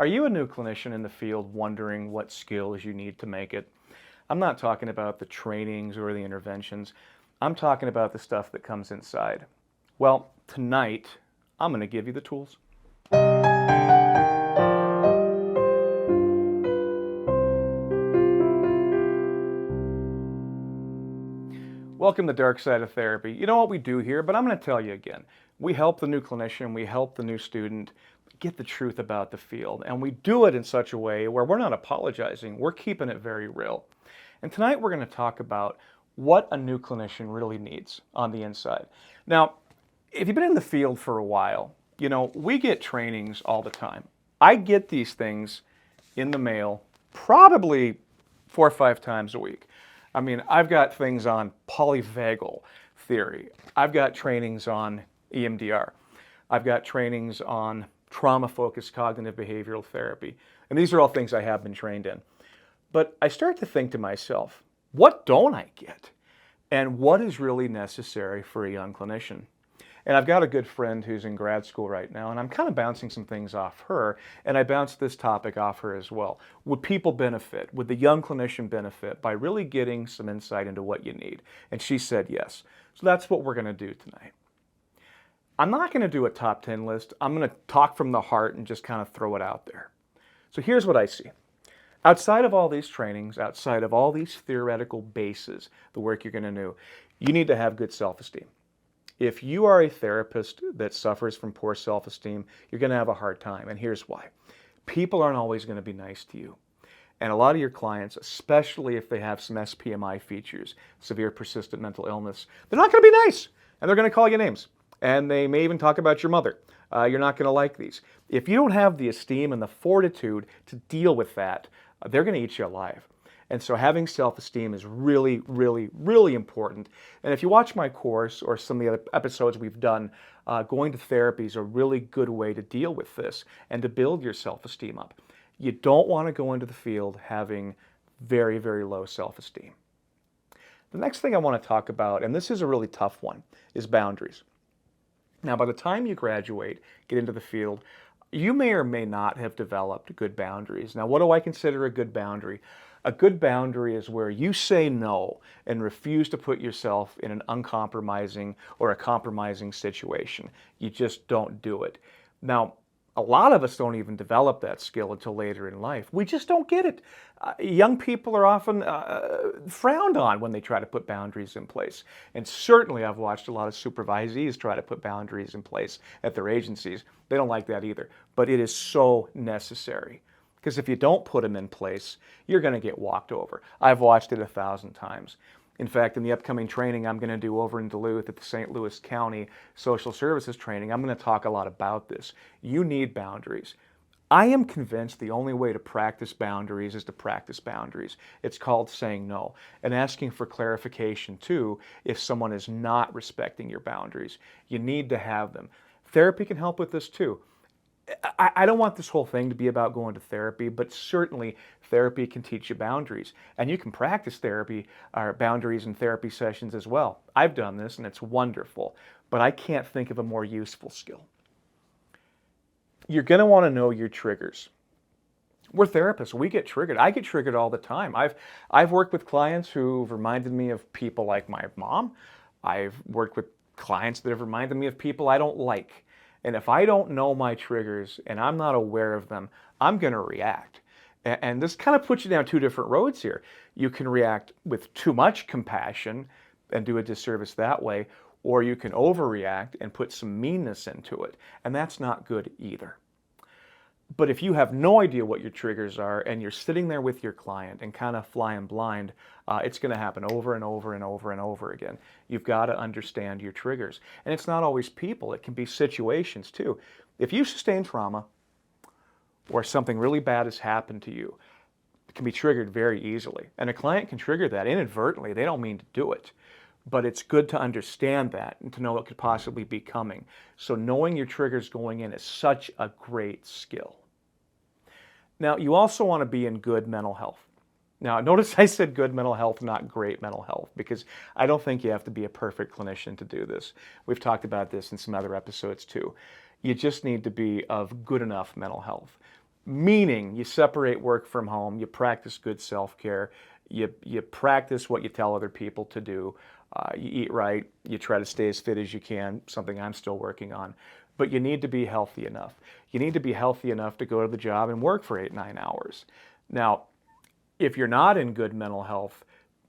Are you a new clinician in the field wondering what skills you need to make it? I'm not talking about the trainings or the interventions. I'm talking about the stuff that comes inside. Well, tonight, I'm going to give you the tools. Welcome to Dark Side of Therapy. You know what we do here, but I'm going to tell you again. We help the new clinician, we help the new student get the truth about the field, and we do it in such a way where we're not apologizing, we're keeping it very real. And tonight we're going to talk about what a new clinician really needs on the inside. Now, if you've been in the field for a while, you know, we get trainings all the time. I get these things in the mail probably 4 or 5 times a week. I mean, I've got things on polyvagal theory. I've got trainings on EMDR. I've got trainings on trauma-focused cognitive behavioral therapy. And these are all things I have been trained in. But I start to think to myself, what don't I get? And what is really necessary for a young clinician? And I've got a good friend who's in grad school right now, and I'm kind of bouncing some things off her, and I bounced this topic off her as well. Would people benefit? Would the young clinician benefit by really getting some insight into what you need? And she said yes. So that's what we're going to do tonight. I'm not going to do a top 10 list. I'm going to talk from the heart and just kind of throw it out there. So here's what I see. Outside of all these trainings, outside of all these theoretical bases, the work you're going to do, you need to have good self-esteem. If you are a therapist that suffers from poor self-esteem, you're going to have a hard time, and here's why. People aren't always going to be nice to you. And a lot of your clients, especially if they have some SPMI features, severe persistent mental illness, they're not going to be nice, and they're going to call you names. And they may even talk about your mother. You're not going to like these. If you don't have the esteem and the fortitude to deal with that, they're going to eat you alive. And so having self-esteem is really, really, really important. And if you watch my course or some of the other episodes we've done, going to therapy is a really good way to deal with this and to build your self-esteem up. You don't want to go into the field having very, very low self-esteem. The next thing I want to talk about, and this is a really tough one, is boundaries. Now, by the time you graduate, get into the field, you may or may not have developed good boundaries. Now, what do I consider a good boundary? A good boundary is where you say no and refuse to put yourself in an uncompromising or a compromising situation. You just don't do it. Now, a lot of us don't even develop that skill until later in life. We just don't get it. Young people are often frowned on when they try to put boundaries in place. And certainly I've watched a lot of supervisees try to put boundaries in place at their agencies. They don't like that either. But it is so necessary. Because if you don't put them in place, you're going to get walked over. I've watched it 1,000 times. In fact, in the upcoming training I'm going to do over in Duluth at the St. Louis County Social Services Training, I'm going to talk a lot about this. You need boundaries. I am convinced the only way to practice boundaries is to practice boundaries. It's called saying no and asking for clarification too if someone is not respecting your boundaries. You need to have them. Therapy can help with this too. I don't want this whole thing to be about going to therapy, but certainly therapy can teach you boundaries. And you can practice therapy or boundaries in therapy sessions as well. I've done this and it's wonderful, but I can't think of a more useful skill. You're going to want to know your triggers. We're therapists. We get triggered. I get triggered all the time. I've worked with clients who've reminded me of people like my mom. I've worked with clients that have reminded me of people I don't like. And if I don't know my triggers and I'm not aware of them, I'm going to react. And this kind of puts you down 2 different roads here. You can react with too much compassion and do a disservice that way, or you can overreact and put some meanness into it. And that's not good either. But if you have no idea what your triggers are and you're sitting there with your client and kind of flying blind, it's going to happen over and over and over and over again. You've got to understand your triggers. And it's not always people. It can be situations too. If you sustain trauma or something really bad has happened to you, it can be triggered very easily. And a client can trigger that inadvertently. They don't mean to do it. But it's good to understand that and to know what could possibly be coming. So knowing your triggers going in is such a great skill. Now, you also want to be in good mental health. Now, notice I said good mental health, not great mental health, because I don't think you have to be a perfect clinician to do this. We've talked about this in some other episodes too. You just need to be of good enough mental health. Meaning you separate work from home, you practice good self-care, you practice what you tell other people to do, you eat right, you try to stay as fit as you can, something I'm still working on. But you need to be healthy enough. You need to be healthy enough to go to the job and work for 8, 9 hours. Now, if you're not in good mental health,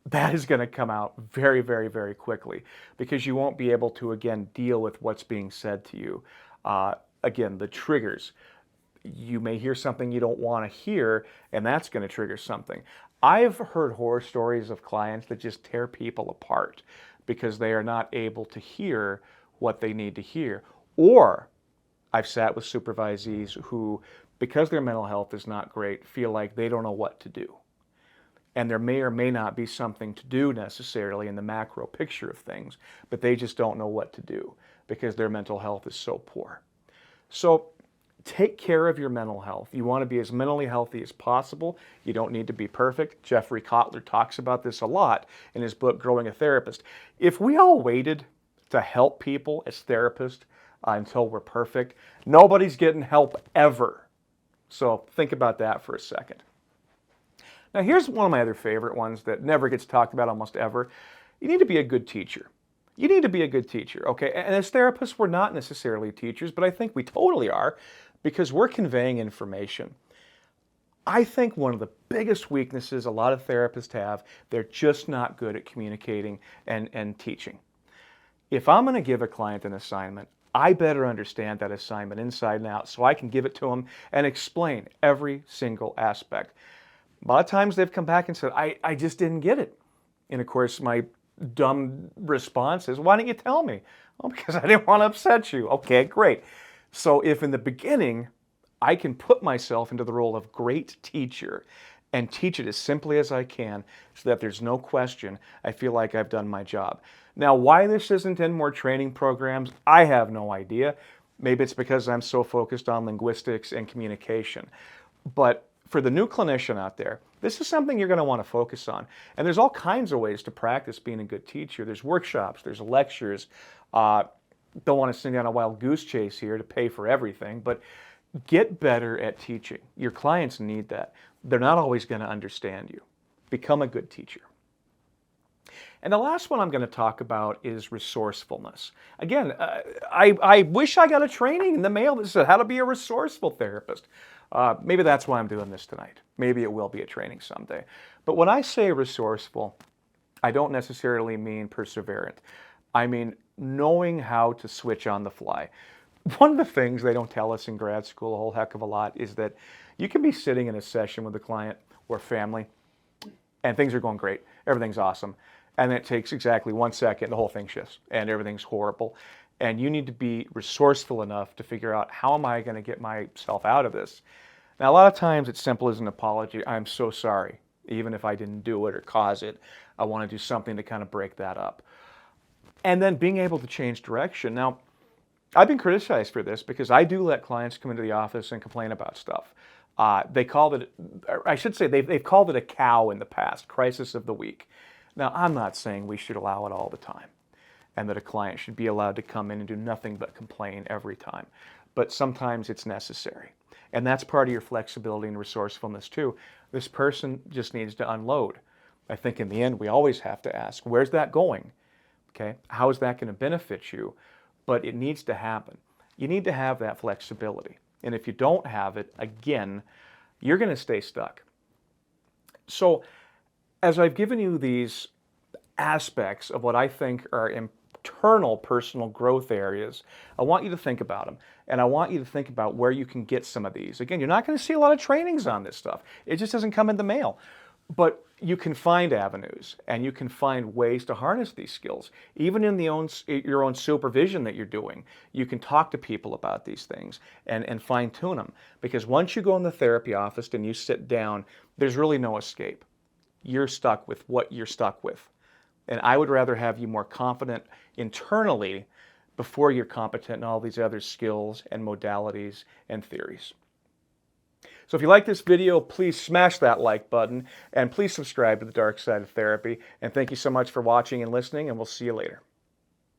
that is going to come out very, very, very quickly because you won't be able to, again, deal with what's being said to you. Again, the triggers. You may hear something you don't want to hear, and that's going to trigger something. I've heard horror stories of clients that just tear people apart because they are not able to hear what they need to hear. Or I've sat with supervisees who, because their mental health is not great, feel like they don't know what to do. And there may or may not be something to do necessarily in the macro picture of things, but they just don't know what to do because their mental health is so poor. So take care of your mental health. You want to be as mentally healthy as possible. You don't need to be perfect. Jeffrey Kotler talks about this a lot in his book, Growing a Therapist. If we all waited to help people as therapists until we're perfect, nobody's getting help ever. So think about that for a second. Now here's one of my other favorite ones that never gets talked about almost ever. You need to be a good teacher. You need to be a good teacher, okay? And as therapists, we're not necessarily teachers, but I think we totally are because we're conveying information. I think one of the biggest weaknesses a lot of therapists have, they're just not good at communicating and teaching. If I'm going to give a client an assignment, I better understand that assignment inside and out so I can give it to them and explain every single aspect. A lot of times they've come back and said, I just didn't get it. And of course, my dumb response is, why didn't you tell me? Well, because I didn't want to upset you. Okay, great. So if in the beginning I can put myself into the role of great teacher and teach it as simply as I can so that there's no question, I feel like I've done my job. Now, why this isn't in more training programs, I have no idea. Maybe it's because I'm so focused on linguistics and communication. But for the new clinician out there, this is something you're going to want to focus on. And there's all kinds of ways to practice being a good teacher. There's workshops, there's lectures. Don't want to send down a wild goose chase here to pay for everything, but get better at teaching. Your clients need that. They're not always going to understand you. Become a good teacher. And the last one I'm going to talk about is resourcefulness. Again, I wish I got a training in the mail that said how to be a resourceful therapist. Maybe that's why I'm doing this tonight. Maybe it will be a training someday. But when I say resourceful, I don't necessarily mean perseverant. I mean knowing how to switch on the fly. One of the things they don't tell us in grad school a whole heck of a lot is that you can be sitting in a session with a client or family and things are going great. Everything's awesome. And it takes exactly 1 second, the whole thing shifts and everything's horrible. And you need to be resourceful enough to figure out, how am I going to get myself out of this? Now, a lot of times it's simple as an apology. I'm so sorry. Even if I didn't do it or cause it, I want to do something to kind of break that up. And then being able to change direction. Now, I've been criticized for this because I do let clients come into the office and complain about stuff. They called it, or I should say, they've called it a cow in the past, crisis of the week. Now, I'm not saying we should allow it all the time and that a client should be allowed to come in and do nothing but complain every time. But sometimes it's necessary. And that's part of your flexibility and resourcefulness too. This person just needs to unload. I think in the end, we always have to ask, where's that going? Okay, how is that going to benefit you? But it needs to happen. You need to have that flexibility. And if you don't have it, again, you're going to stay stuck. So as I've given you these aspects of what I think are internal personal growth areas, I want you to think about them. And I want you to think about where you can get some of these. Again, you're not going to see a lot of trainings on this stuff. It just doesn't come in the mail. But you can find avenues and you can find ways to harness these skills. Even in your own supervision that you're doing, you can talk to people about these things and fine tune them. Because once you go in the therapy office and you sit down, there's really no escape. You're stuck with what you're stuck with. And I would rather have you more confident internally before you're competent in all these other skills and modalities and theories. So if you like this video, please smash that like button and please subscribe to The Dark Side of Therapy. And thank you so much for watching and listening, and we'll see you later.